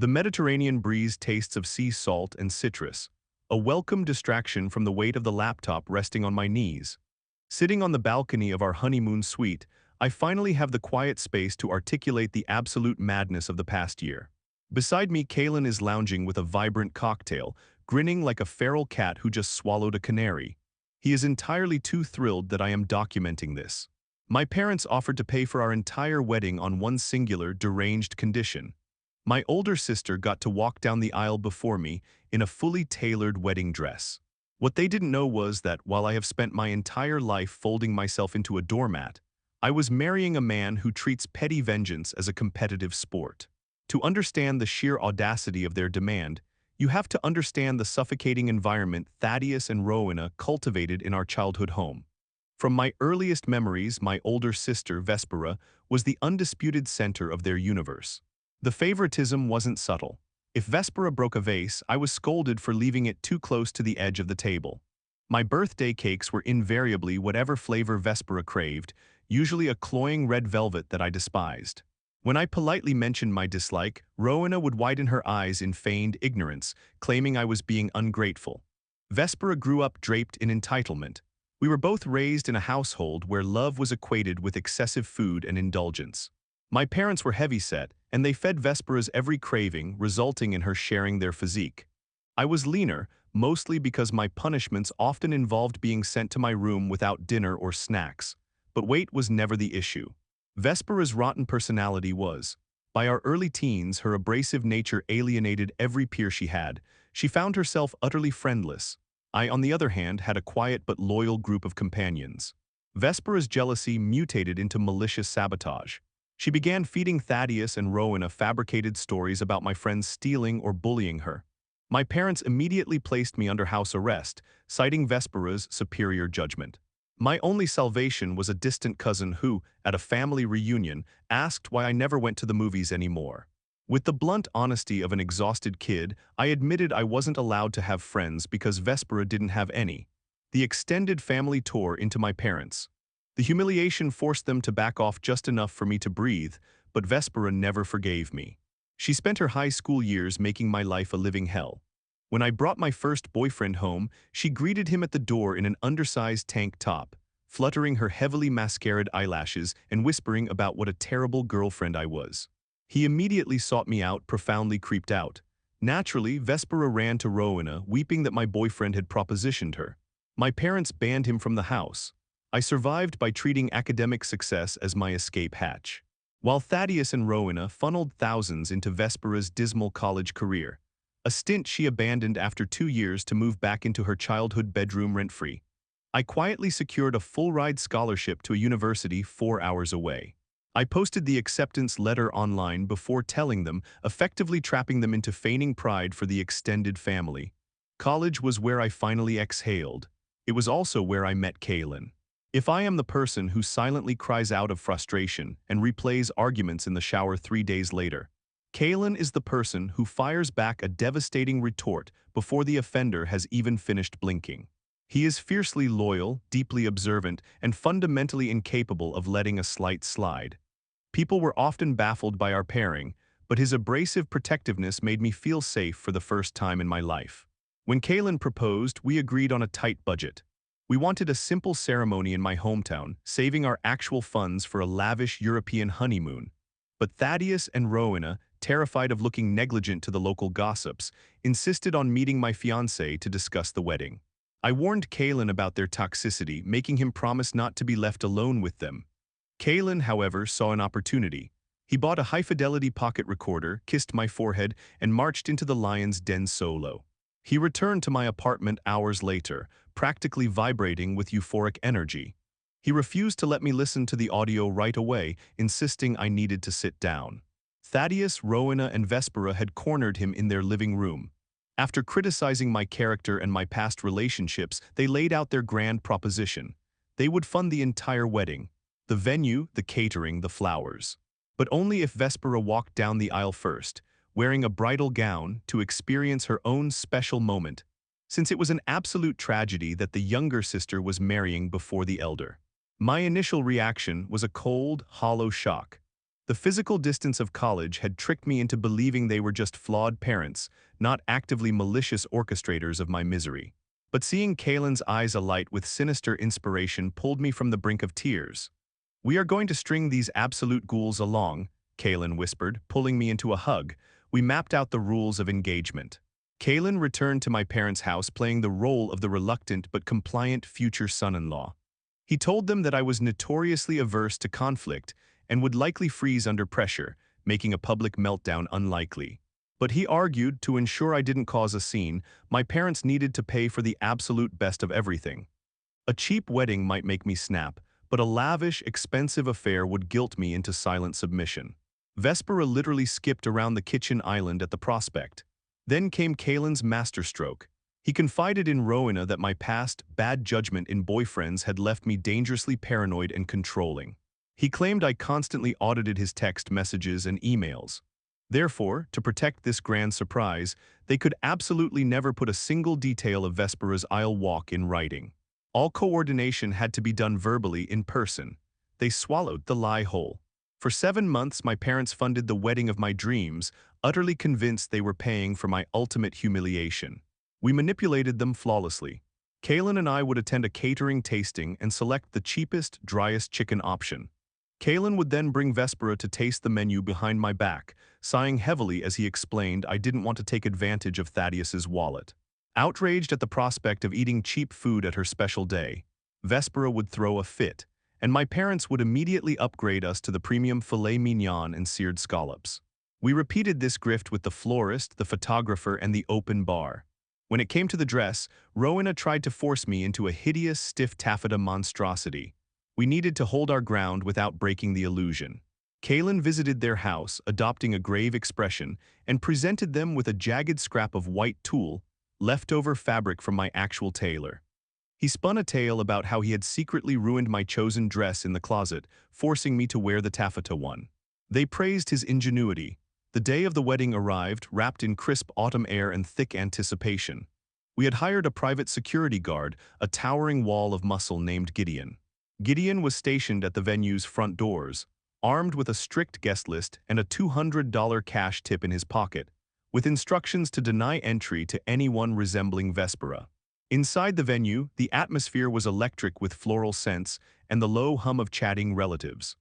The Mediterranean breeze tastes of sea salt and citrus, a welcome distraction from the weight of the laptop resting on my knees. Sitting on the balcony of our honeymoon suite, I finally have the quiet space to articulate the absolute madness of the past year. Beside me, Kaylin is lounging with a vibrant cocktail, grinning like a feral cat who just swallowed a canary. He is entirely too thrilled that I am documenting this. My parents offered to pay for our entire wedding on one singular, deranged condition. My older sister got to walk down the aisle before me in a fully tailored wedding dress. What they didn't know was that while I have spent my entire life folding myself into a doormat, I was marrying a man who treats petty vengeance as a competitive sport. To understand the sheer audacity of their demand, you have to understand the suffocating environment Thaddeus and Rowena cultivated in our childhood home. From my earliest memories, my older sister, Vespera, was the undisputed center of their universe. The favoritism wasn't subtle. If Vespera broke a vase, I was scolded for leaving it too close to the edge of the table. My birthday cakes were invariably whatever flavor Vespera craved, usually a cloying red velvet that I despised. When I politely mentioned my dislike, Rowena would widen her eyes in feigned ignorance, claiming I was being ungrateful. Vespera grew up draped in entitlement. We were both raised in a household where love was equated with excessive food and indulgence. My parents were heavyset, and they fed Vespera's every craving, resulting in her sharing their physique. I was leaner, mostly because my punishments often involved being sent to my room without dinner or snacks. But weight was never the issue. Vespera's rotten personality was. By our early teens, her abrasive nature alienated every peer she had. She found herself utterly friendless. I, on the other hand, had a quiet but loyal group of companions. Vespera's jealousy mutated into malicious sabotage. She began feeding Thaddeus and Rowena fabricated stories about my friends stealing or bullying her. My parents immediately placed me under house arrest, citing Vespera's superior judgment. My only salvation was a distant cousin who, at a family reunion, asked why I never went to the movies anymore. With the blunt honesty of an exhausted kid, I admitted I wasn't allowed to have friends because Vespera didn't have any. The extended family tore into my parents. The humiliation forced them to back off just enough for me to breathe, but Vespera never forgave me. She spent her high school years making my life a living hell. When I brought my first boyfriend home, she greeted him at the door in an undersized tank top, fluttering her heavily mascaraed eyelashes and whispering about what a terrible girlfriend I was. He immediately sought me out, profoundly creeped out. Naturally, Vespera ran to Rowena, weeping that my boyfriend had propositioned her. My parents banned him from the house. I survived by treating academic success as my escape hatch. While Thaddeus and Rowena funneled thousands into Vespera's dismal college career, a stint she abandoned after 2 years to move back into her childhood bedroom rent-free, I quietly secured a full-ride scholarship to a university 4 hours away. I posted the acceptance letter online before telling them, effectively trapping them into feigning pride for the extended family. College was where I finally exhaled. It was also where I met Kaylin. If I am the person who silently cries out of frustration and replays arguments in the shower 3 days later, Kaylin is the person who fires back a devastating retort before the offender has even finished blinking. He is fiercely loyal, deeply observant, and fundamentally incapable of letting a slight slide. People were often baffled by our pairing, but his abrasive protectiveness made me feel safe for the first time in my life. When Kaylin proposed, we agreed on a tight budget. We wanted a simple ceremony in my hometown, saving our actual funds for a lavish European honeymoon. But Thaddeus and Rowena, terrified of looking negligent to the local gossips, insisted on meeting my fiancé to discuss the wedding. I warned Kaylin about their toxicity, making him promise not to be left alone with them. Kaylin, however, saw an opportunity. He bought a high-fidelity pocket recorder, kissed my forehead, and marched into the lion's den solo. He returned to my apartment hours later, practically vibrating with euphoric energy. He refused to let me listen to the audio right away, insisting I needed to sit down. Thaddeus, Rowena, and Vespera had cornered him in their living room. After criticizing my character and my past relationships, they laid out their grand proposition. They would fund the entire wedding. The venue, the catering, the flowers. But only if Vespera walked down the aisle first, wearing a bridal gown, to experience her own special moment, since it was an absolute tragedy that the younger sister was marrying before the elder. My initial reaction was a cold, hollow shock. The physical distance of college had tricked me into believing they were just flawed parents, not actively malicious orchestrators of my misery. But seeing Kaylin's eyes alight with sinister inspiration pulled me from the brink of tears. "We are going to string these absolute ghouls along," Kaylin whispered, pulling me into a hug. We mapped out the rules of engagement. Kaylin returned to my parents' house playing the role of the reluctant but compliant future son-in-law. He told them that I was notoriously averse to conflict and would likely freeze under pressure, making a public meltdown unlikely. But he argued, to ensure I didn't cause a scene, my parents needed to pay for the absolute best of everything. A cheap wedding might make me snap, but a lavish, expensive affair would guilt me into silent submission. Vespera literally skipped around the kitchen island at the prospect. Then came Kaylin's masterstroke. He confided in Rowena that my past bad judgment in boyfriends had left me dangerously paranoid and controlling. He claimed I constantly audited his text messages and emails. Therefore, to protect this grand surprise, they could absolutely never put a single detail of Vespera's I'll walk in writing. All coordination had to be done verbally in person. They swallowed the lie whole. For 7 months, my parents funded the wedding of my dreams, utterly convinced they were paying for my ultimate humiliation. We manipulated them flawlessly. Kaylin and I would attend a catering tasting and select the cheapest, driest chicken option. Kaylin would then bring Vespera to taste the menu behind my back, sighing heavily as he explained I didn't want to take advantage of Thaddeus's wallet. Outraged at the prospect of eating cheap food at her special day, Vespera would throw a fit, and my parents would immediately upgrade us to the premium filet mignon and seared scallops. We repeated this grift with the florist, the photographer, and the open bar. When it came to the dress, Rowena tried to force me into a hideous, stiff taffeta monstrosity. We needed to hold our ground without breaking the illusion. Kaylin visited their house, adopting a grave expression, and presented them with a jagged scrap of white tulle, leftover fabric from my actual tailor. He spun a tale about how he had secretly ruined my chosen dress in the closet, forcing me to wear the taffeta one. They praised his ingenuity. The day of the wedding arrived, wrapped in crisp autumn air and thick anticipation. We had hired a private security guard, a towering wall of muscle named Gideon. Gideon was stationed at the venue's front doors, armed with a strict guest list and a $200 cash tip in his pocket, with instructions to deny entry to anyone resembling Vespera. Inside the venue, the atmosphere was electric with floral scents and the low hum of chatting relatives.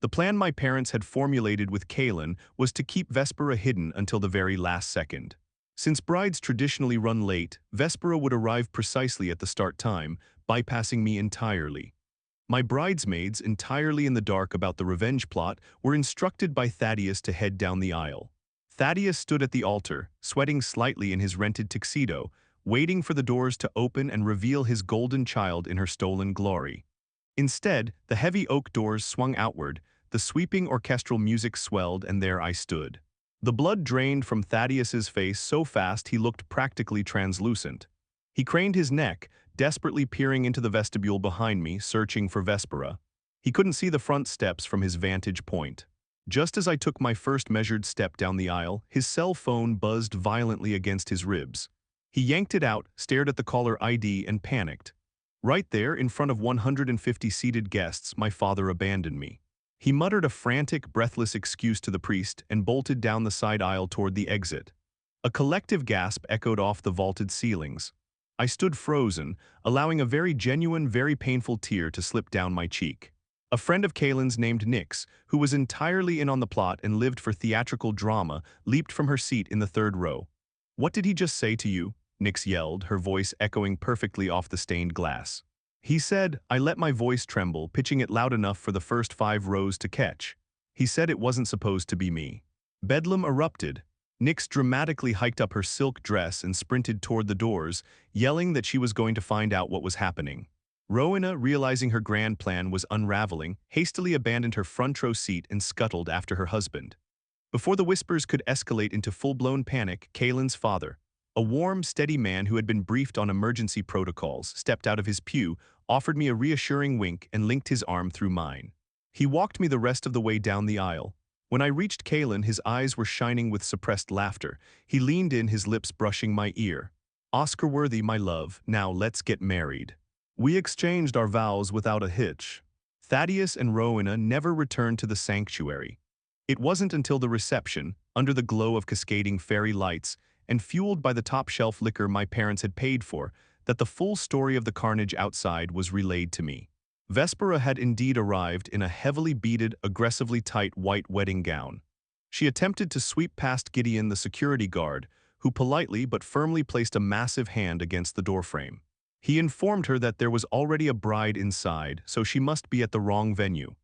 The plan my parents had formulated with Kaylin was to keep Vespera hidden until the very last second. Since brides traditionally run late, Vespera would arrive precisely at the start time, bypassing me entirely. My bridesmaids, entirely in the dark about the revenge plot, were instructed by Thaddeus to head down the aisle. Thaddeus stood at the altar, sweating slightly in his rented tuxedo, waiting for the doors to open and reveal his golden child in her stolen glory. Instead, the heavy oak doors swung outward, the sweeping orchestral music swelled, and there I stood. The blood drained from Thaddeus's face so fast he looked practically translucent. He craned his neck, desperately peering into the vestibule behind me, searching for Vespera. He couldn't see the front steps from his vantage point. Just as I took my first measured step down the aisle, his cell phone buzzed violently against his ribs. He yanked it out, stared at the caller ID, and panicked. Right there, in front of 150 seated guests, my father abandoned me. He muttered a frantic, breathless excuse to the priest and bolted down the side aisle toward the exit. A collective gasp echoed off the vaulted ceilings. I stood frozen, allowing a very genuine, very painful tear to slip down my cheek. A friend of Kaylin's named Nix, who was entirely in on the plot and lived for theatrical drama, leaped from her seat in the third row. "What did he just say to you?" Nix yelled, her voice echoing perfectly off the stained glass. "He said," I let my voice tremble, pitching it loud enough for the first 5 rows to catch. "He said it wasn't supposed to be me." Bedlam erupted. Nix dramatically hiked up her silk dress and sprinted toward the doors, yelling that she was going to find out what was happening. Rowena, realizing her grand plan was unraveling, hastily abandoned her front row seat and scuttled after her husband. Before the whispers could escalate into full-blown panic, Kaylin's father, a warm, steady man who had been briefed on emergency protocols, stepped out of his pew, offered me a reassuring wink, and linked his arm through mine. He walked me the rest of the way down the aisle. When I reached Kaylin, his eyes were shining with suppressed laughter. He leaned in, his lips brushing my ear. "Oscar-worthy, my love, now let's get married." We exchanged our vows without a hitch. Thaddeus and Rowena never returned to the sanctuary. It wasn't until the reception, under the glow of cascading fairy lights and fueled by the top-shelf liquor my parents had paid for, that the full story of the carnage outside was relayed to me. Vespera had indeed arrived in a heavily beaded, aggressively tight white wedding gown. She attempted to sweep past Gideon, the security guard, who politely but firmly placed a massive hand against the doorframe. He informed her that there was already a bride inside, so she must be at the wrong venue.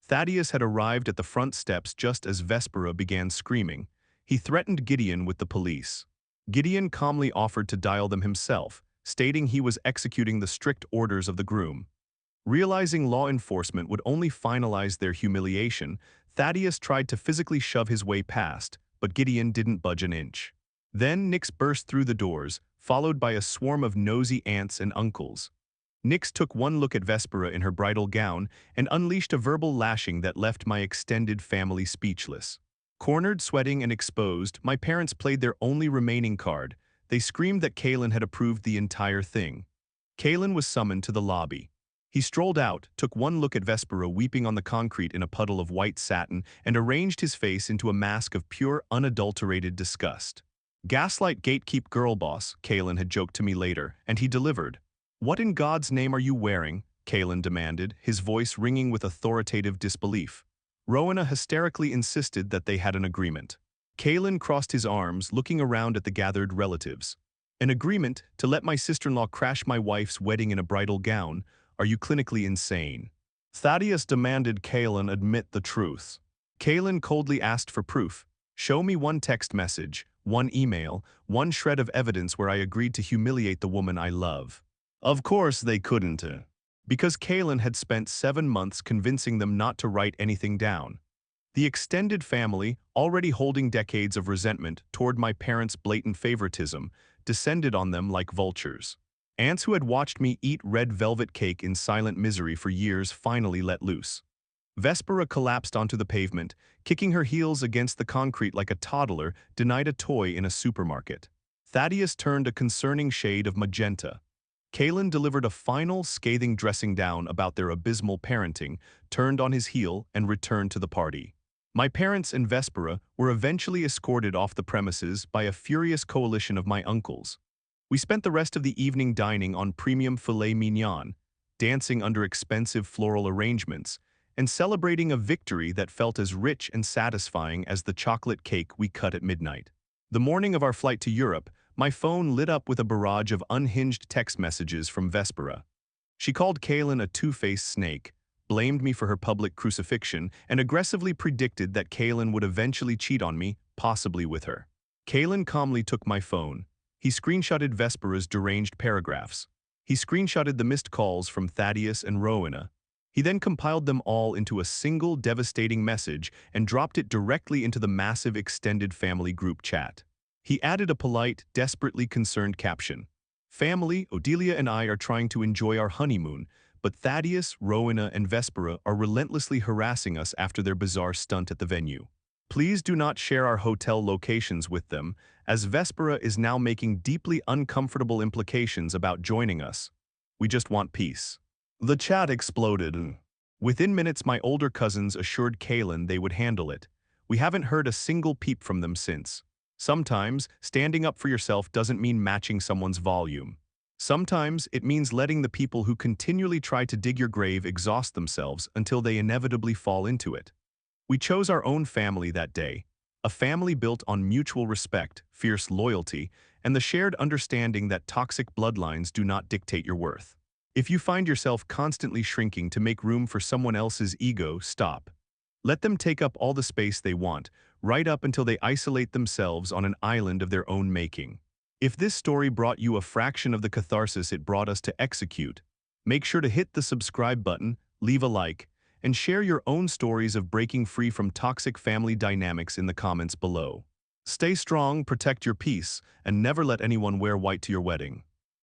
Thaddeus had arrived at the front steps just as Vespera began screaming. He threatened Gideon with the police. Gideon calmly offered to dial them himself, stating he was executing the strict orders of the groom. Realizing law enforcement would only finalize their humiliation, Thaddeus tried to physically shove his way past, but Gideon didn't budge an inch. Then Nix burst through the doors, followed by a swarm of nosy aunts and uncles. Nix took one look at Vespera in her bridal gown and unleashed a verbal lashing that left my extended family speechless. Cornered, sweating, and exposed, my parents played their only remaining card. They screamed that Kalen had approved the entire thing. Kalen was summoned to the lobby. He strolled out, took one look at Vespera weeping on the concrete in a puddle of white satin, and arranged his face into a mask of pure, unadulterated disgust. "Gaslight gatekeep girl boss," Kalen had joked to me later, and he delivered. "What in God's name are you wearing?" Kalen demanded, his voice ringing with authoritative disbelief. Rowena hysterically insisted that they had an agreement. Kalen crossed his arms, looking around at the gathered relatives. "An agreement to let my sister-in-law crash my wife's wedding in a bridal gown? Are you clinically insane?" Thaddeus demanded Kalen admit the truth. Kalen coldly asked for proof. "Show me one text message, one email, one shred of evidence where I agreed to humiliate the woman I love." Of course they couldn't. Because Kalen had spent 7 months convincing them not to write anything down. The extended family, already holding decades of resentment toward my parents' blatant favoritism, descended on them like vultures. Aunts who had watched me eat red velvet cake in silent misery for years finally let loose. Vespera collapsed onto the pavement, kicking her heels against the concrete like a toddler denied a toy in a supermarket. Thaddeus turned a concerning shade of magenta. Kalen delivered a final, scathing dressing down about their abysmal parenting, turned on his heel, and returned to the party. My parents and Vespera were eventually escorted off the premises by a furious coalition of my uncles. We spent the rest of the evening dining on premium filet mignon, dancing under expensive floral arrangements, and celebrating a victory that felt as rich and satisfying as the chocolate cake we cut at midnight. The morning of our flight to Europe, my phone lit up with a barrage of unhinged text messages from Vespera. She called Kalen a two-faced snake, blamed me for her public crucifixion, and aggressively predicted that Kalen would eventually cheat on me, possibly with her. Kalen calmly took my phone. He screenshotted Vespera's deranged paragraphs. He screenshotted the missed calls from Thaddeus and Rowena. He then compiled them all into a single devastating message and dropped it directly into the massive extended family group chat. He added a polite, desperately concerned caption. "Family, Odelia and I are trying to enjoy our honeymoon, but Thaddeus, Rowena, and Vespera are relentlessly harassing us after their bizarre stunt at the venue. Please do not share our hotel locations with them, as Vespera is now making deeply uncomfortable implications about joining us. We just want peace." The chat exploded. Within minutes, my older cousins assured Kalen they would handle it. We haven't heard a single peep from them since. Sometimes, standing up for yourself doesn't mean matching someone's volume. Sometimes, it means letting the people who continually try to dig your grave exhaust themselves until they inevitably fall into it. We chose our own family that day, a family built on mutual respect, fierce loyalty, and the shared understanding that toxic bloodlines do not dictate your worth. If you find yourself constantly shrinking to make room for someone else's ego, stop. Let them take up all the space they want, right up until they isolate themselves on an island of their own making. If this story brought you a fraction of the catharsis it brought us to execute, make sure to hit the subscribe button, leave a like, and share your own stories of breaking free from toxic family dynamics in the comments below. Stay strong, protect your peace, and never let anyone wear white to your wedding.